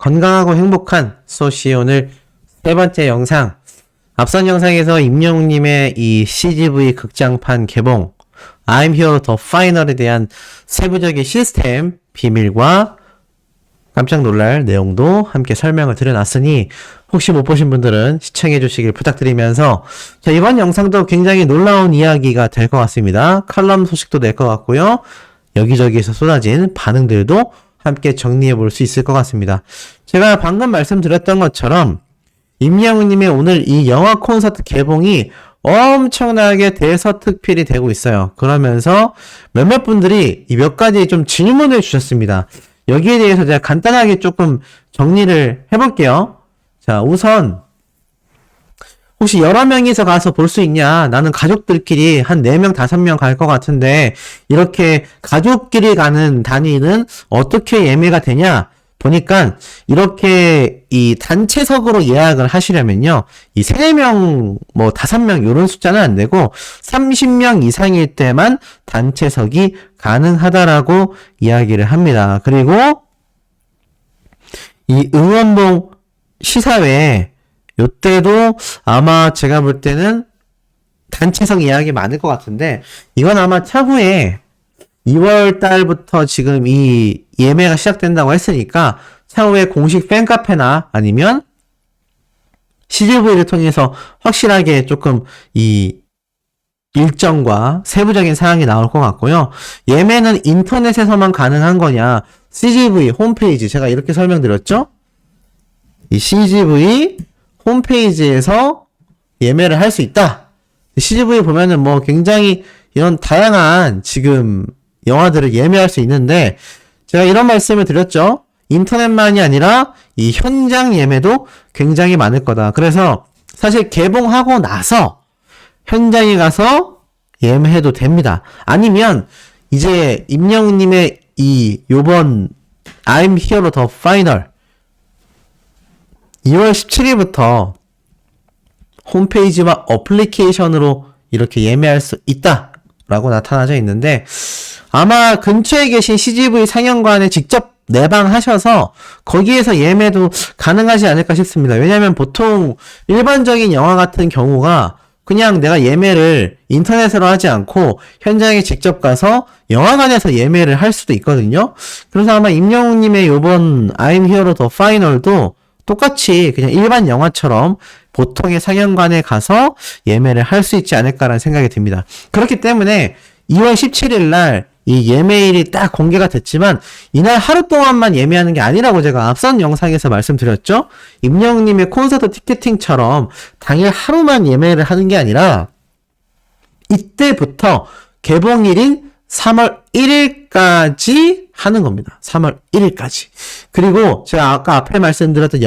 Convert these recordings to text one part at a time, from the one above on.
건강하고 행복한 소시 오늘 세 번째 영상. 앞선 영상에서 임영웅님의 이 CGV 극장판 개봉 I'm Here The Final에 대한 세부적인 시스템 비밀과 깜짝 놀랄 내용도 함께 설명을 드려놨으니 혹시 못 보신 분들은 시청해 주시길 부탁드리면서, 자, 이번 영상도 굉장히 놀라운 이야기가 될 것 같습니다. 칼럼 소식도 낼 것 같고요. 여기저기에서 쏟아진 반응들도 함께 정리해 볼 수 있을 것 같습니다. 제가 방금 말씀드렸던 것처럼 임영웅님의 오늘 이 영화 콘서트 개봉이 엄청나게 대서특필이 되고 있어요. 그러면서 몇몇 분들이 이 몇 가지 좀 질문을 주셨습니다. 여기에 대해서 제가 간단하게 조금 정리를 해볼게요. 자, 우선 혹시 여러 명이서 가서 볼 수 있냐? 나는 가족들끼리 한 4명, 5명 갈 것 같은데 이렇게 가족끼리 가는 단위는 어떻게 예매가 되냐? 보니까 이렇게 이 단체석으로 예약을 하시려면요, 이 3명, 뭐 5명 이런 숫자는 안 되고 30명 이상일 때만 단체석이 가능하다라고 이야기를 합니다. 그리고 이 응원봉 시사회 요때도 아마 제가 볼 때는 단체석 예약이 많을 것 같은데, 이건 아마 차후에 2월 달부터 지금 이 예매가 시작된다고 했으니까 차후에 공식 팬카페나 아니면 CGV를 통해서 확실하게 조금 이 일정과 세부적인 사항이 나올 것 같고요. 예매는 인터넷에서만 가능한 거냐? CGV 홈페이지, 제가 이렇게 설명드렸죠? 이 CGV 홈페이지에서 예매를 할 수 있다. CGV 보면은 뭐 굉장히 이런 다양한 지금 영화들을 예매할 수 있는데, 제가 이런 말씀을 드렸죠. 인터넷만이 아니라 이 현장 예매도 굉장히 많을 거다. 그래서 사실 개봉하고 나서 현장에 가서 예매해도 됩니다. 아니면 이제 임영웅님의 이 요번 I'm Here The Final 2월 17일부터 홈페이지와 어플리케이션으로 이렇게 예매할 수 있다라고 나타나져 있는데, 아마 근처에 계신 CGV 상영관에 직접 내방하셔서 거기에서 예매도 가능하지 않을까 싶습니다. 왜냐면 보통 일반적인 영화 같은 경우가 그냥 내가 예매를 인터넷으로 하지 않고 현장에 직접 가서 영화관에서 예매를 할 수도 있거든요. 그래서 아마 임영웅님의 요번 I'm Here The Final도 똑같이 그냥 일반 영화처럼 보통의 상영관에 가서 예매를 할 수 있지 않을까라는 생각이 듭니다. 그렇기 때문에 2월 17일 날 이 예매일이 딱 공개가 됐지만 이날 하루 동안만 예매하는 게 아니라고 제가 앞선 영상에서 말씀드렸죠. 임영웅님의 콘서트 티켓팅처럼 당일 하루만 예매를 하는 게 아니라 이때부터 개봉일인 3월 1일까지 하는 겁니다. 3월 1일까지. 그리고 제가 아까 앞에 말씀드렸던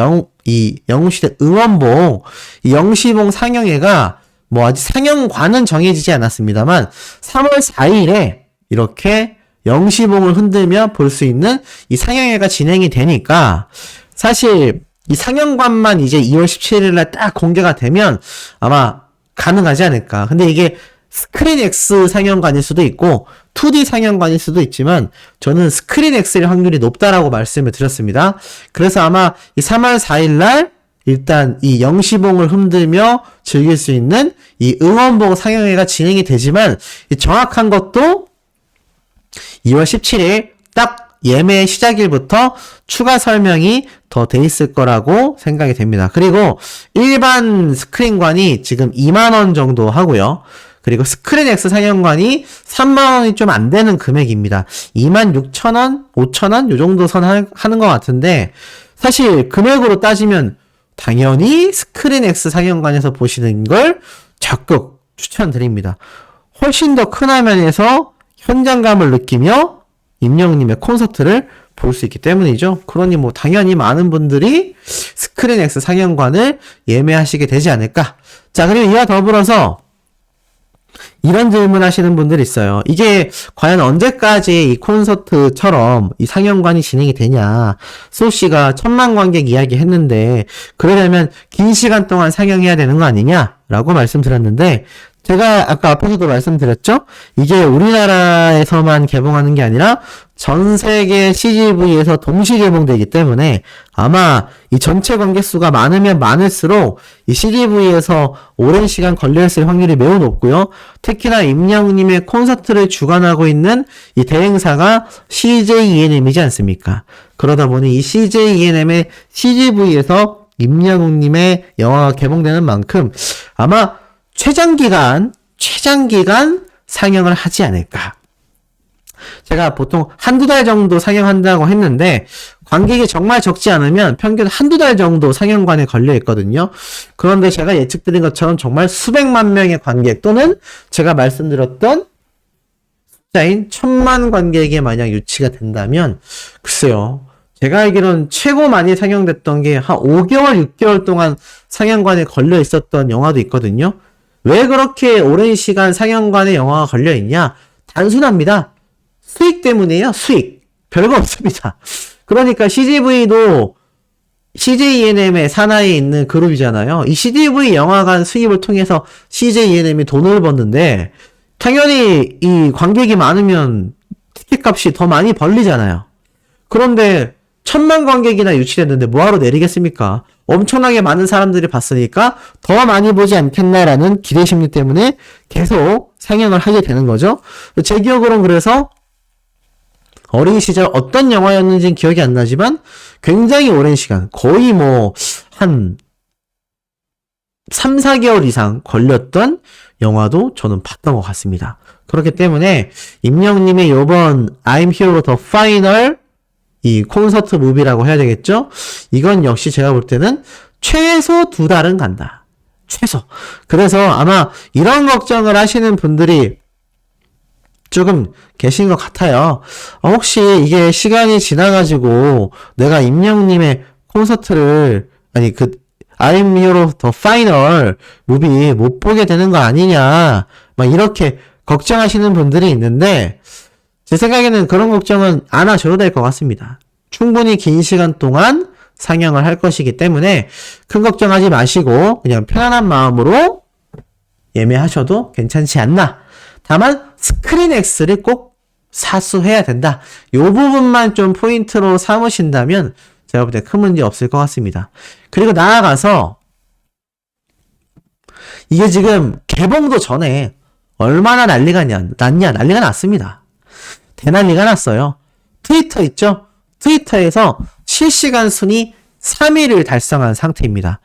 영웅시대 응원봉, 이 영시봉 상영회가 뭐 아직 상영관은 정해지지 않았습니다만 3월 4일에 이렇게 영시봉을 흔들며 볼 수 있는 이 상영회가 진행이 되니까, 사실 이 상영관만 이제 2월 17일날 딱 공개가 되면 아마 가능하지 않을까. 근데 이게 스크린X 상영관일 수도 있고 2D 상영관일 수도 있지만 저는 스크린X일 확률이 높다라고 말씀을 드렸습니다. 그래서 아마 이 3월 4일날 일단 이 영시봉을 흔들며 즐길 수 있는 이 응원봉 상영회가 진행이 되지만, 이 정확한 것도 2월 17일 딱 예매 시작일부터 추가 설명이 더 돼 있을 거라고 생각이 됩니다. 그리고 일반 스크린관이 지금 2만원 정도 하고요. 그리고 스크린X 상영관이 3만원이 좀 안 되는 금액입니다. 26,000원, 5,000원 요 정도 선 하는 것 같은데, 사실 금액으로 따지면 당연히 스크린X 상영관에서 보시는 걸 적극 추천드립니다. 훨씬 더 큰 화면에서 현장감을 느끼며 임영웅님의 콘서트를 볼 수 있기 때문이죠. 그러니 뭐 당연히 많은 분들이 스크린X 상영관을 예매하시게 되지 않을까. 자, 그리고 이와 더불어서 이런 질문 하시는 분들이 있어요. 이게 과연 언제까지 이 콘서트처럼 이 상영관이 진행이 되냐. 소씨가 1000만 관객 이야기 했는데 그러려면 긴 시간 동안 상영해야 되는 거 아니냐? 라고 말씀드렸는데, 제가 아까 앞에서도 말씀드렸죠? 이게 우리나라에서만 개봉하는 게 아니라 전 세계 CGV에서 동시 개봉되기 때문에 아마 이 전체 관객 수가 많으면 많을수록 이 CGV에서 오랜 시간 걸려있을 확률이 매우 높고요. 특히나 임영웅님의 콘서트를 주관하고 있는 이 대행사가 CJ ENM이지 않습니까? 그러다 보니 이 CJ ENM의 CGV에서 임영웅님의 영화가 개봉되는 만큼 아마 최장기간 상영을 하지 않을까. 제가 보통 한두 달 정도 상영한다고 했는데, 관객이 정말 적지 않으면 평균 한두 달 정도 상영관에 걸려 있거든요. 그런데 제가 예측드린 것처럼 정말 수백만 명의 관객 또는 제가 말씀드렸던 숫자인 1000만 관객이 만약 유치가 된다면, 글쎄요. 제가 알기로는 최고 많이 상영됐던 게 한 5개월, 6개월 동안 상영관에 걸려 있었던 영화도 있거든요. 왜 그렇게 오랜 시간 상영관에 영화가 걸려있냐? 단순합니다. 수익 때문이에요, 수익. 별거 없습니다. 그러니까 CGV도 CJ ENM의 산하에 있는 그룹이잖아요. 이 CGV 영화관 수입을 통해서 CJ ENM이 돈을 버는데, 당연히 이 관객이 많으면 티켓값이 더 많이 벌리잖아요. 그런데 1000만 관객이나 유치됐는데 뭐하러 내리겠습니까? 엄청나게 많은 사람들이 봤으니까 더 많이 보지 않겠나라는 기대 심리 때문에 계속 상영을 하게 되는 거죠. 제 기억으로는 그래서 어린 시절 어떤 영화였는지는 기억이 안 나지만 굉장히 오랜 시간, 거의 한 3, 4개월 이상 걸렸던 영화도 저는 봤던 것 같습니다. 그렇기 때문에 임영웅님의 요번 I'm Hero The Final 이 콘서트 무비라고 해야 되겠죠? 이건 역시 제가 볼 때는 최소 2달은 간다. 최소. 그래서 아마 이런 걱정을 하시는 분들이 조금 계신 것 같아요. 혹시 이게 시간이 지나가지고 내가 임영웅님의 콘서트를 I'm Hero The Final 무비 못 보게 되는 거 아니냐 막 이렇게 걱정하시는 분들이 있는데 제 생각에는 그런 걱정은 안 하셔도 될 것 같습니다. 충분히 긴 시간 동안 상영을 할 것이기 때문에 큰 걱정하지 마시고 그냥 편안한 마음으로 예매하셔도 괜찮지 않나. 다만 스크린X를 꼭 사수해야 된다. 요 부분만 좀 포인트로 삼으신다면 제가 볼 때 큰 문제 없을 것 같습니다. 그리고 나아가서 이게 지금 개봉도 전에 얼마나 난리가 났습니다. 대난리가 났어요. 트위터 있죠? 트위터에서 실시간 순위 3위를 달성한 상태입니다.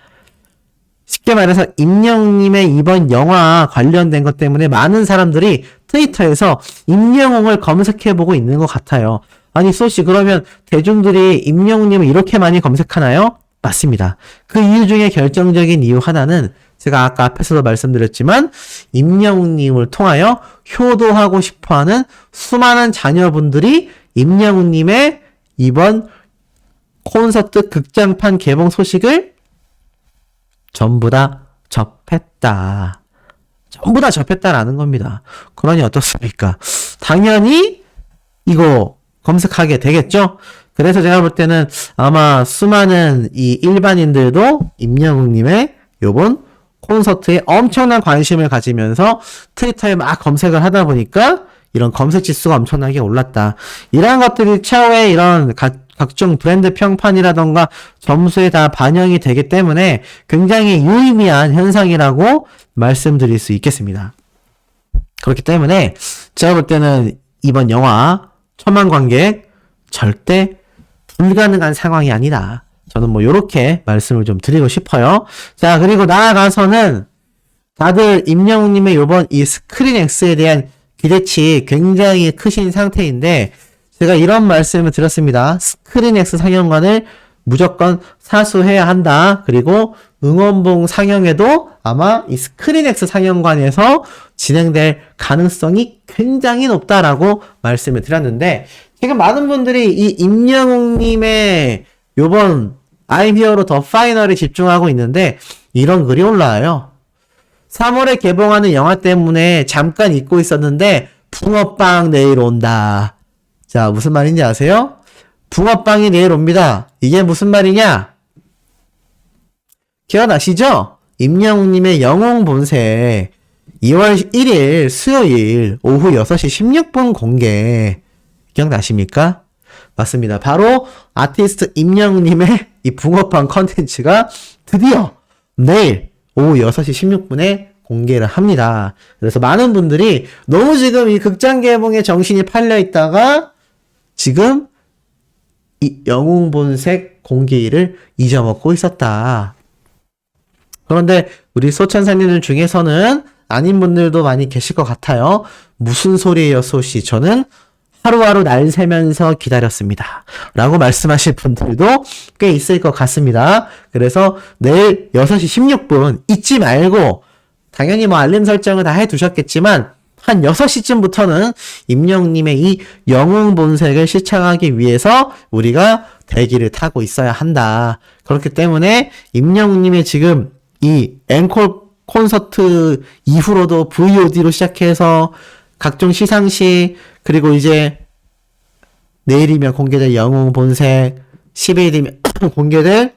쉽게 말해서 임영웅님의 이번 영화 관련된 것 때문에 많은 사람들이 트위터에서 임영웅을 검색해보고 있는 것 같아요. 아니 쏘씨 그러면 대중들이 임영웅님을 이렇게 많이 검색하나요? 맞습니다. 그 이유 중에 결정적인 이유 하나는 제가 아까 앞에서도 말씀드렸지만 임영웅님을 통하여 효도하고 싶어하는 수많은 자녀분들이 임영웅님의 이번 콘서트 극장판 개봉 소식을 전부 다 접했다. 전부 다 접했다라는 겁니다. 그러니 어떻습니까? 당연히 이거 검색하게 되겠죠? 그래서 제가 볼 때는 아마 수많은 이 일반인들도 임영웅님의 요번 콘서트에 엄청난 관심을 가지면서 트위터에 막 검색을 하다 보니까 이런 검색 지수가 엄청나게 올랐다. 이러한 것들이 차후에 이런 각종 브랜드 평판이라던가 점수에 다 반영이 되기 때문에 굉장히 유의미한 현상이라고 말씀드릴 수 있겠습니다. 그렇기 때문에 제가 볼 때는 이번 영화 1000만 관객 절대 불가능한 상황이 아니다. 저는 요렇게 말씀을 좀 드리고 싶어요. 자, 그리고 나아가서는 다들 임영웅님의 요번 이 스크린X에 대한 기대치 굉장히 크신 상태인데 제가 이런 말씀을 드렸습니다. 스크린X 상영관을 무조건 사수해야 한다. 그리고 응원봉 상영에도 아마 이 스크린X 상영관에서 진행될 가능성이 굉장히 높다라고 말씀을 드렸는데 지금 많은 분들이 이 임영웅님의 요번 I'm Hero The Final에 집중하고 있는데 이런 글이 올라와요. 3월에 개봉하는 영화 때문에 잠깐 잊고 있었는데 붕어빵 내일 온다. 자, 무슨 말인지 아세요? 붕어빵이 내일 옵니다. 이게 무슨 말이냐? 기억나시죠? 임영웅님의 영웅 본색 2월 1일 수요일 오후 6시 16분 공개 기억나십니까? 맞습니다. 바로 아티스트 임영웅님의 이 붕어빵 컨텐츠가 드디어 내일 오후 6시 16분에 공개를 합니다. 그래서 많은 분들이 너무 지금 이 극장 개봉에 정신이 팔려 있다가 지금 이 영웅본색 공개일을 잊어먹고 있었다. 그런데 우리 소천사님들 중에서는 아닌 분들도 많이 계실 것 같아요. 무슨 소리예요, 소씨? 저는 하루하루 날 새면서 기다렸습니다. 라고 말씀하실 분들도 꽤 있을 것 같습니다. 그래서 내일 6시 16분 잊지 말고 당연히 뭐 알림 설정을 다 해두셨겠지만 한 6시쯤부터는 임영웅님의 이 영웅 본색을 시청하기 위해서 우리가 대기를 타고 있어야 한다. 그렇기 때문에 임영웅님의 지금 이 앵콜 콘서트 이후로도 VOD로 시작해서 각종 시상식 그리고 이제 내일이면 공개될 영웅 본색 10일이면 공개될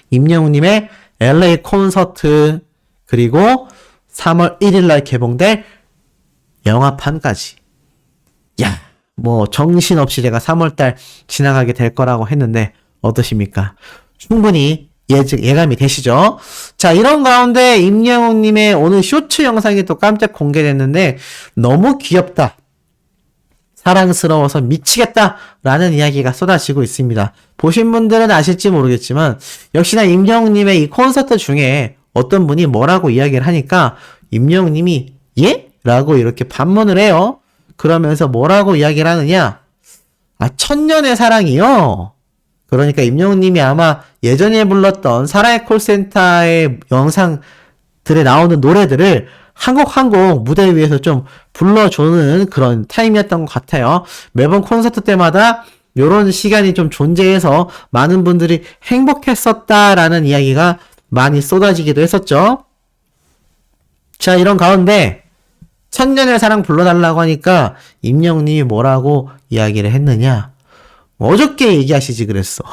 임영웅님의 LA 콘서트 그리고 3월 1일날 개봉될 영화판까지. 야, 뭐 정신없이 제가 3월달 지나가게 될 거라고 했는데 어떠십니까? 충분히 예감이 되시죠? 자, 이런 가운데 임영웅님의 오늘 쇼츠 영상이 또 깜짝 공개됐는데 너무 귀엽다. 사랑스러워서 미치겠다 라는 이야기가 쏟아지고 있습니다. 보신 분들은 아실지 모르겠지만 역시나 임영웅님의 이 콘서트 중에 어떤 분이 뭐라고 이야기를 하니까 임영웅님이 예? 라고 이렇게 반문을 해요. 그러면서 뭐라고 이야기를 하느냐? 아, 천년의 사랑이요? 그러니까 임영웅님이 아마 예전에 불렀던 사랑의 콜센터의 영상들에 나오는 노래들을 한 곡 무대 위에서 좀 불러주는 그런 타임이었던 것 같아요. 매번 콘서트 때마다 이런 시간이 좀 존재해서 많은 분들이 행복했었다라는 이야기가 많이 쏟아지기도 했었죠. 자, 이런 가운데 천년의 사랑 불러달라고 하니까 임영웅님이 뭐라고 이야기를 했느냐? 어저께 얘기하시지 그랬어.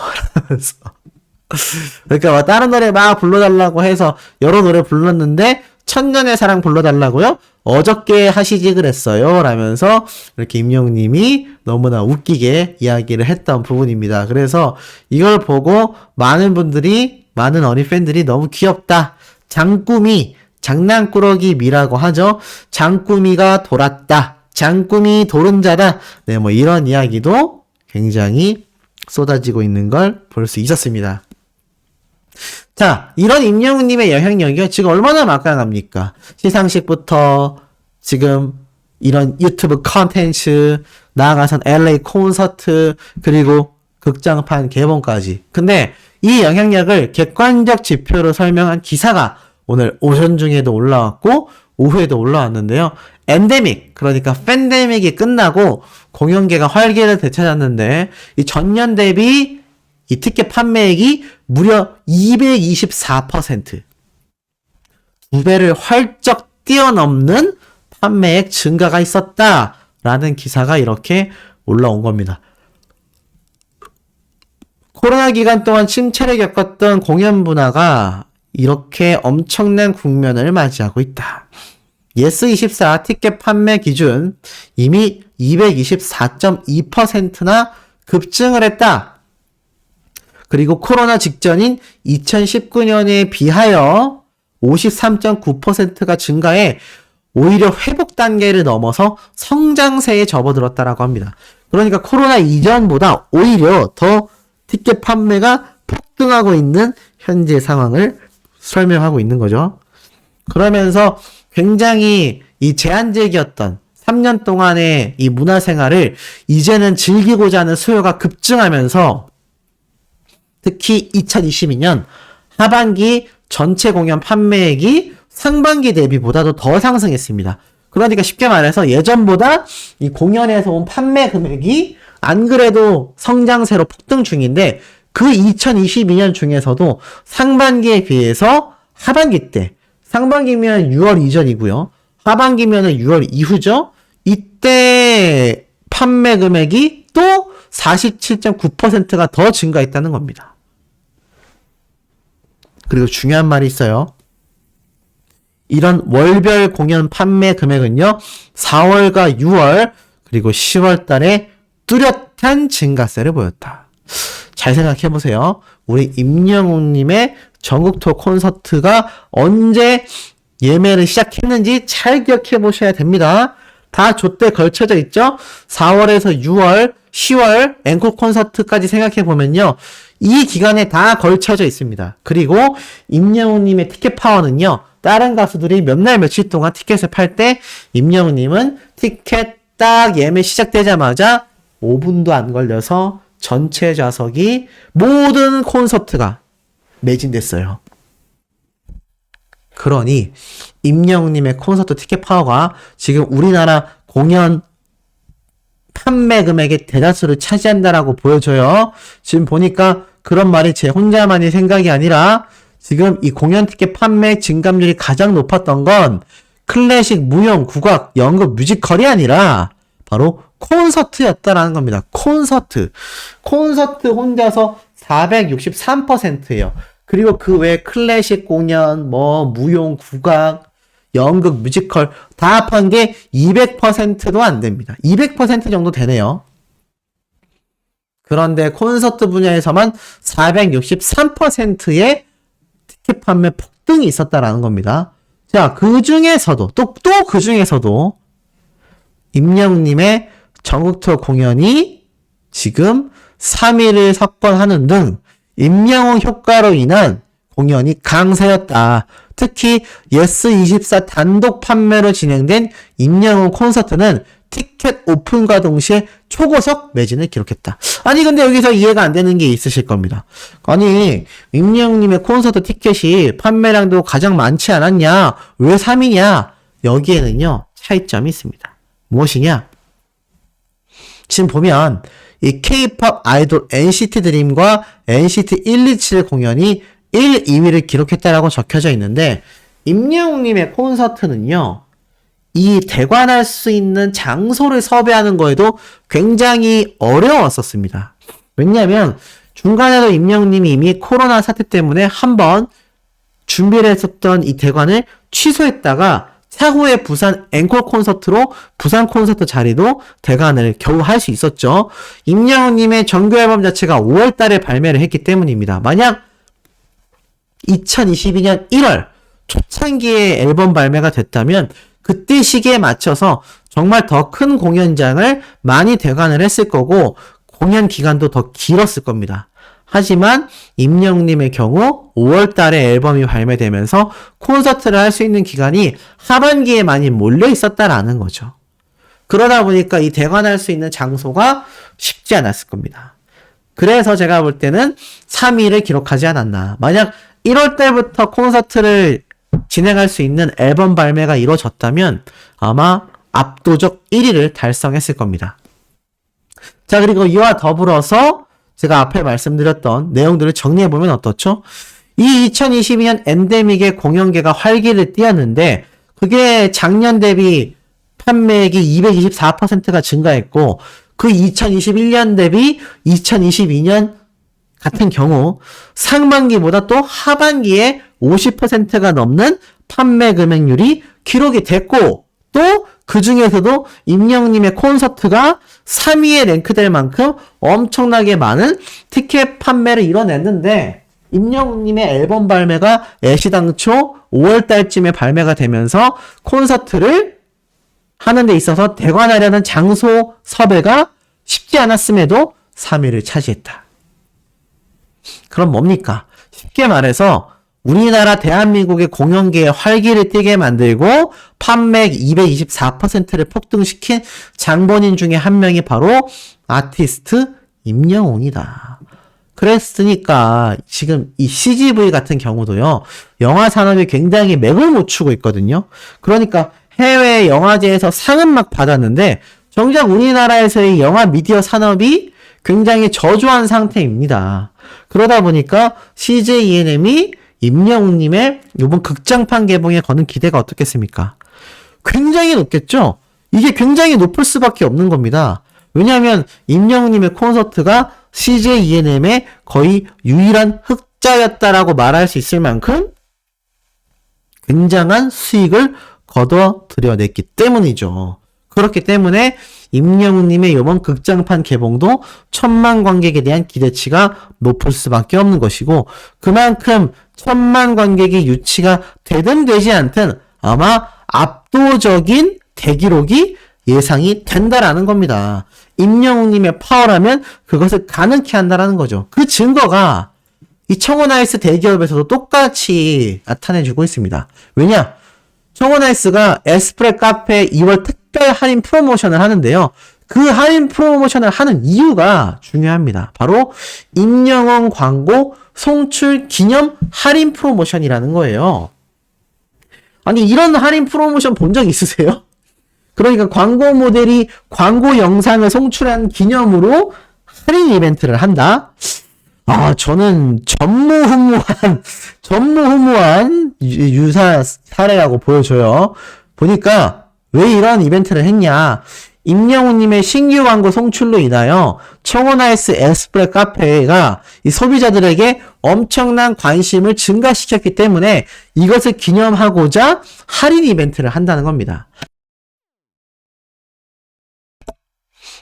그러니까 뭐 다른 노래 막 불러달라고 해서 여러 노래 불렀는데 천년의 사랑 불러달라고요? 어저께 하시지 그랬어요. 라면서 이렇게 임영웅님이 너무나 웃기게 이야기를 했던 부분입니다. 그래서 이걸 보고 많은 어린 팬들이 너무 귀엽다. 장꾸미, 장난꾸러기 미라고 하죠. 장꾸미가 돌았다. 장꾸미 도른자다. 네, 뭐 이런 이야기도 굉장히 쏟아지고 있는 걸 볼 수 있었습니다. 자, 이런 임영웅님의 영향력이 지금 얼마나 막강합니까? 시상식부터 지금 이런 유튜브 컨텐츠, 나아가선 LA 콘서트, 그리고 극장판 개봉까지. 근데 이 영향력을 객관적 지표로 설명한 기사가 오늘 오전 중에도 올라왔고 오후에도 올라왔는데요. 엔데믹, 그러니까 팬데믹이 끝나고 공연계가 활기를 되찾았는데 이 전년 대비 이 티켓 판매액이 무려 224%. 2배를 활쩍 뛰어넘는 판매액 증가가 있었다라는 기사가 이렇게 올라온 겁니다. 코로나 기간 동안 침체를 겪었던 공연 문화가 이렇게 엄청난 국면을 맞이하고 있다. 예스24 티켓 판매 기준 이미 224.2%나 급증을 했다. 그리고 코로나 직전인 2019년에 비하여 53.9%가 증가해 오히려 회복 단계를 넘어서 성장세에 접어들었다라고 합니다. 그러니까 코로나 이전보다 오히려 더 티켓 판매가 폭등하고 있는 현재 상황을 설명하고 있는 거죠. 그러면서 굉장히 이 제한적이었던 3년 동안의 이 문화생활을 이제는 즐기고자 하는 수요가 급증하면서 특히 2022년 하반기 전체 공연 판매액이 상반기 대비보다도 더 상승했습니다. 그러니까 쉽게 말해서 예전보다 이 공연에서 온 판매 금액이 안 그래도 성장세로 폭등 중인데 그 2022년 중에서도 상반기에 비해서 하반기 때, 상반기면 6월 이전이고요. 하반기면은 6월 이후죠. 이때 판매 금액이 또 47.9%가 더 증가했다는 겁니다. 그리고 중요한 말이 있어요. 이런 월별 공연 판매 금액은요, 4월과 6월, 그리고 10월 달에 뚜렷한 증가세를 보였다. 잘 생각해보세요. 우리 임영웅님의 전국 투어 콘서트가 언제 예매를 시작했는지 잘 기억해보셔야 됩니다. 다 좆대 걸쳐져 있죠? 4월에서 6월, 10월 앵콜 콘서트까지 생각해보면요. 이 기간에 다 걸쳐져 있습니다. 그리고 임영웅님의 티켓 파워는요. 다른 가수들이 몇 날 며칠 동안 티켓을 팔 때 임영웅님은 티켓 딱 예매 시작되자마자 5분도 안 걸려서 전체 좌석이 모든 콘서트가 매진됐어요. 그러니 임영웅님의 콘서트 티켓 파워가 지금 우리나라 공연 판매 금액의 대다수를 차지한다라고 보여져요. 지금 보니까 그런 말이 제 혼자만의 생각이 아니라 지금 이 공연 티켓 판매 증감률이 가장 높았던 건 클래식, 무용, 국악, 연극, 뮤지컬이 아니라 바로 콘서트였다라는 겁니다. 콘서트 혼자서 463%예요. 그리고 그 외에 클래식 공연, 무용, 국악, 연극, 뮤지컬 다 합한 게 200%도 안 됩니다. 200% 정도 되네요. 그런데 콘서트 분야에서만 463%의 티켓 판매 폭등이 있었다라는 겁니다. 자, 그 중에서도 또 그 중에서도 임영웅님의 전국 투어 공연이 지금 3위를 석권하는 등 임영웅 효과로 인한 공연이 강세였다. 특히 예스24 단독 판매로 진행된 임영웅 콘서트는 티켓 오픈과 동시에 초고속 매진을 기록했다. 아니 근데 여기서 이해가 안 되는 게 있으실 겁니다. 아니 임영웅님의 콘서트 티켓이 판매량도 가장 많지 않았냐? 왜 3위냐? 여기에는요 차이점이 있습니다. 무엇이냐? 지금 보면 이 K-POP 아이돌 NCT 드림과 NCT 127 공연이 1, 2위를 기록했다라고 적혀져 있는데 임영웅님의 콘서트는요. 이 대관할 수 있는 장소를 섭외하는 거에도 굉장히 어려웠었습니다. 왜냐하면 중간에도 임영웅님이 이미 코로나 사태 때문에 한번 준비를 했었던 이 대관을 취소했다가 차후에 부산 앵콜 콘서트로 부산 콘서트 자리도 대관을 겨우 할 수 있었죠. 임영웅님의 정규 앨범 자체가 5월 달에 발매를 했기 때문입니다. 만약 2022년 1월 초창기에 앨범 발매가 됐다면 그때 시기에 맞춰서 정말 더 큰 공연장을 많이 대관을 했을 거고 공연 기간도 더 길었을 겁니다. 하지만 임영웅님의 경우 5월 달에 앨범이 발매되면서 콘서트를 할 수 있는 기간이 하반기에 많이 몰려 있었다라는 거죠. 그러다 보니까 이 대관할 수 있는 장소가 쉽지 않았을 겁니다. 그래서 제가 볼 때는 3위를 기록하지 않았나. 만약 1월 달부터 콘서트를 진행할 수 있는 앨범 발매가 이루어졌다면 아마 압도적 1위를 달성했을 겁니다. 자, 그리고 이와 더불어서 제가 앞에 말씀드렸던 내용들을 정리해보면 어떻죠? 이 2022년 엔데믹의 공연계가 활기를 띠었는데 그게 작년 대비 판매액이 224%가 증가했고 그 2021년 대비 2022년 같은 경우 상반기보다 또 하반기에 50%가 넘는 판매 금액률이 기록이 됐고 또 그 중에서도 임영웅님의 콘서트가 3위에 랭크될 만큼 엄청나게 많은 티켓 판매를 이뤄냈는데 임영웅님의 앨범 발매가 애시당초 5월달쯤에 발매가 되면서 콘서트를 하는 데 있어서 대관하려는 장소 섭외가 쉽지 않았음에도 3위를 차지했다. 그럼 뭡니까? 쉽게 말해서 우리나라 대한민국의 공연계에 활기를 띠게 만들고 판매액 224%를 폭등시킨 장본인 중에 한 명이 바로 아티스트 임영웅이다. 그랬으니까 지금 이 CGV 같은 경우도요. 영화 산업이 굉장히 맥을 못 추고 있거든요. 그러니까 해외 영화제에서 상은 막 받았는데 정작 우리나라에서의 영화 미디어 산업이 굉장히 저조한 상태입니다. 그러다 보니까 CJ ENM이 임영웅님의 이번 극장판 개봉에 거는 기대가 어떻겠습니까? 굉장히 높겠죠? 이게 굉장히 높을 수밖에 없는 겁니다. 왜냐하면 임영웅님의 콘서트가 CJ ENM의 거의 유일한 흑자였다라고 말할 수 있을 만큼 굉장한 수익을 거둬들여냈기 때문이죠. 그렇기 때문에 임영웅님의 이번 극장판 개봉도 1000만 관객에 대한 기대치가 높을 수밖에 없는 것이고, 그만큼 1000만 관객이 유치가 되든 되지 않든 아마 압도적인 대기록이 예상이 된다라는 겁니다. 임영웅님의 파워라면 그것을 가능케 한다라는 거죠. 그 증거가 이 청원아이스 대기업에서도 똑같이 나타내주고 있습니다. 왜냐? 청원아이스가 에스프레 카페 2월 특별 할인 프로모션을 하는데요. 그 할인 프로모션을 하는 이유가 중요합니다. 바로 임영웅 광고 송출 기념 할인 프로모션이라는 거예요. 아니, 이런 할인 프로모션 본 적 있으세요? 그러니까 광고 모델이 광고 영상을 송출한 기념으로 할인 이벤트를 한다? 아, 저는 전무후무한 유사 사례라고 보여져요. 보니까 왜 이런 이벤트를 했냐. 임영웅님의 신규 광고 송출로 인하여 청원아이스 에스프레 카페가 이 소비자들에게 엄청난 관심을 증가시켰기 때문에 이것을 기념하고자 할인 이벤트를 한다는 겁니다.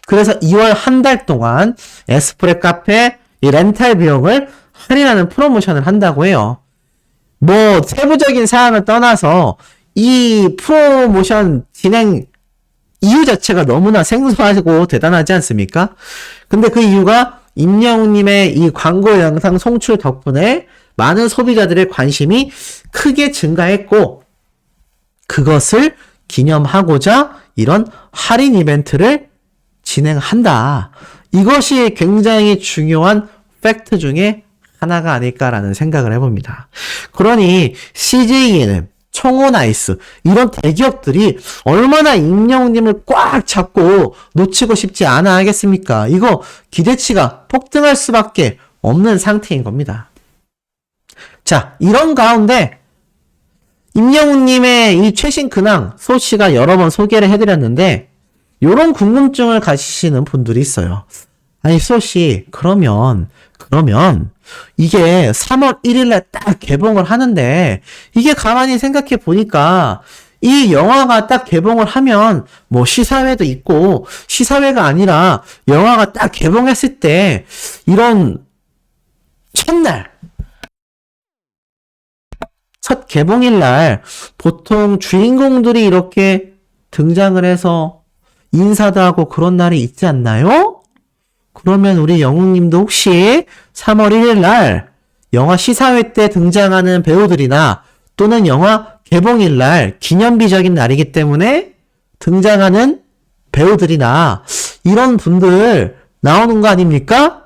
그래서 2월 한 달 동안 에스프레 카페 이 렌탈 비용을 할인하는 프로모션을 한다고 해요. 뭐 세부적인 사항을 떠나서 이 프로모션 진행 이유 자체가 너무나 생소하고 대단하지 않습니까? 근데 그 이유가 임영웅님의 이 광고 영상 송출 덕분에 많은 소비자들의 관심이 크게 증가했고, 그것을 기념하고자 이런 할인 이벤트를 진행한다. 이것이 굉장히 중요한 팩트 중에 하나가 아닐까라는 생각을 해봅니다. 그러니 CJENM, 청원아이스 이런 대기업들이 얼마나 임영웅님을 꽉 잡고 놓치고 싶지 않아 하겠습니까? 이거 기대치가 폭등할 수밖에 없는 상태인 겁니다. 자, 이런 가운데 임영웅님의 이 최신 근황 소씨가 여러 번 소개를 해드렸는데, 요런 궁금증을 가지시는 분들이 있어요. 아니, 소씨, 그러면 이게 3월 1일날 딱 개봉을 하는데, 이게 가만히 생각해 보니까 이 영화가 딱 개봉을 하면 뭐 시사회도 있고, 시사회가 아니라 영화가 딱 개봉했을 때 이런 첫날 첫 개봉일 날 보통 주인공들이 이렇게 등장을 해서 인사도 하고 그런 날이 있지 않나요? 그러면 우리 영웅님도 혹시 3월 1일 날 영화 시사회 때 등장하는 배우들이나 또는 영화 개봉일 날 기념비적인 날이기 때문에 등장하는 배우들이나 이런 분들 나오는 거 아닙니까?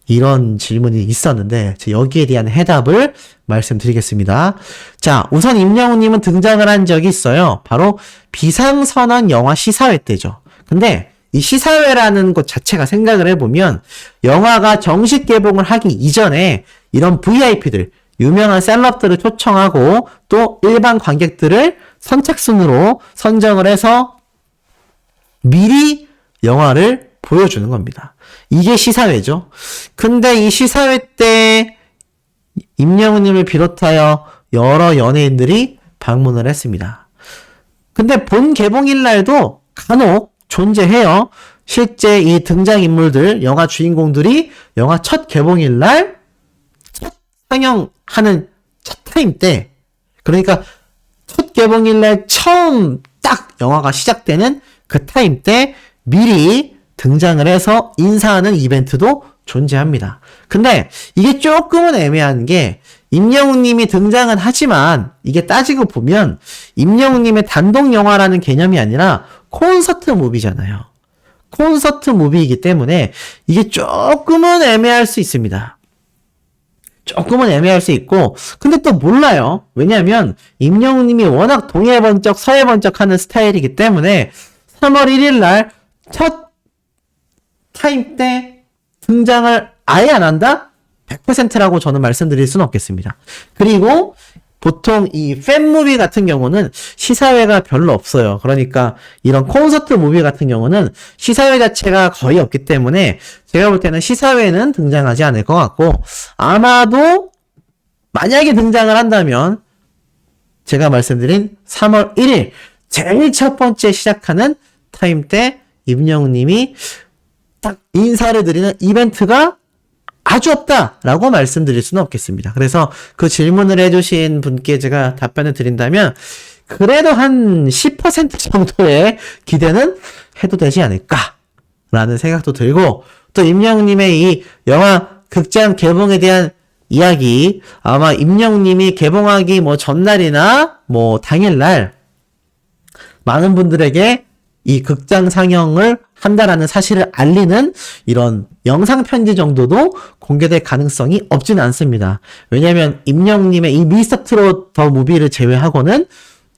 이런 질문이 있었는데 여기에 대한 해답을 말씀드리겠습니다. 자, 우선 임영웅님은 등장을 한 적이 있어요. 바로 비상선언 영화 시사회 때죠. 근데 이 시사회라는 것 자체가 생각을 해보면 영화가 정식 개봉을 하기 이전에 이런 VIP들, 유명한 셀럽들을 초청하고 또 일반 관객들을 선착순으로 선정을 해서 미리 영화를 보여주는 겁니다. 이게 시사회죠. 근데 이 시사회 때 임영웅님을 비롯하여 여러 연예인들이 방문을 했습니다. 근데 본 개봉일 날도 간혹 존재해요. 실제 이 등장인물들, 영화 주인공들이 영화 첫 개봉일 날 첫 상영하는 첫 타임 때, 그러니까 첫 개봉일 날 처음 딱 영화가 시작되는 그 타임 때 미리 등장을 해서 인사하는 이벤트도 존재합니다. 근데 이게 조금은 애매한 게 임영웅님이 등장은 하지만 이게 따지고 보면 임영웅님의 단독 영화라는 개념이 아니라 콘서트 무비잖아요. 콘서트 무비이기 때문에 이게 조금은 애매할 수 있습니다. 조금은 애매할 수 있고, 근데 또 몰라요. 왜냐하면 임영웅님이 워낙 동해번쩍 서해번쩍 하는 스타일이기 때문에 3월 1일 날 첫 타임 때 등장을 아예 안 한다? 100%라고 저는 말씀드릴 수는 없겠습니다. 그리고 보통 이 팬무비 같은 경우는 시사회가 별로 없어요. 그러니까 이런 콘서트 무비 같은 경우는 시사회 자체가 거의 없기 때문에 제가 볼 때는 시사회는 등장하지 않을 것 같고, 아마도 만약에 등장을 한다면 제가 말씀드린 3월 1일 제일 첫 번째 시작하는 타임 때 임영웅님이 딱 인사를 드리는 이벤트가 아주 없다라고 말씀드릴 수는 없겠습니다. 그래서 그 질문을 해주신 분께 제가 답변을 드린다면 그래도 한 10% 정도의 기대는 해도 되지 않을까라는 생각도 들고, 또 임영웅님의 이 영화 극장 개봉에 대한 이야기, 아마 임영웅님이 개봉하기 뭐 전날이나 뭐 당일날 많은 분들에게 이 극장 상영을 한다라는 사실을 알리는 이런 영상 편지 정도도 공개될 가능성이 없지는 않습니다. 왜냐하면 임영웅님의 이 미스터 트롯 더 무비를 제외하고는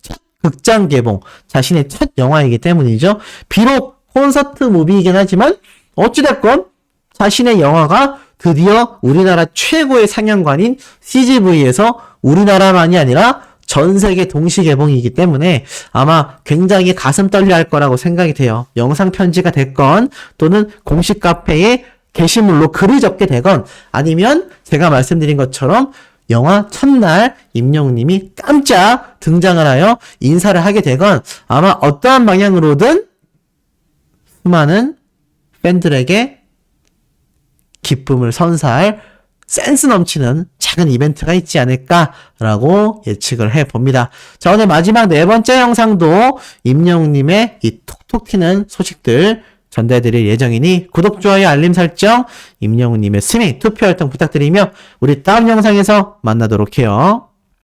첫 극장 개봉, 자신의 첫 영화이기 때문이죠. 비록 콘서트 무비이긴 하지만 어찌됐건 자신의 영화가 드디어 우리나라 최고의 상영관인 CGV에서 우리나라만이 아니라 전 세계 동시 개봉이기 때문에 아마 굉장히 가슴 떨려 할 거라고 생각이 돼요. 영상 편지가 됐건 또는 공식 카페에 게시물로 글을 적게 되건 아니면 제가 말씀드린 것처럼 영화 첫날 임영웅님이 깜짝 등장을 하여 인사를 하게 되건 아마 어떠한 방향으로든 수많은 팬들에게 기쁨을 선사할 센스 넘치는 작은 이벤트가 있지 않을까라고 예측을 해봅니다. 자, 오늘 마지막 네 번째 영상도 임영웅님의 이 톡톡 튀는 소식들 전달해드릴 예정이니 구독, 좋아요, 알림 설정, 임영웅님의 스밍 투표 활동 부탁드리며 우리 다음 영상에서 만나도록 해요.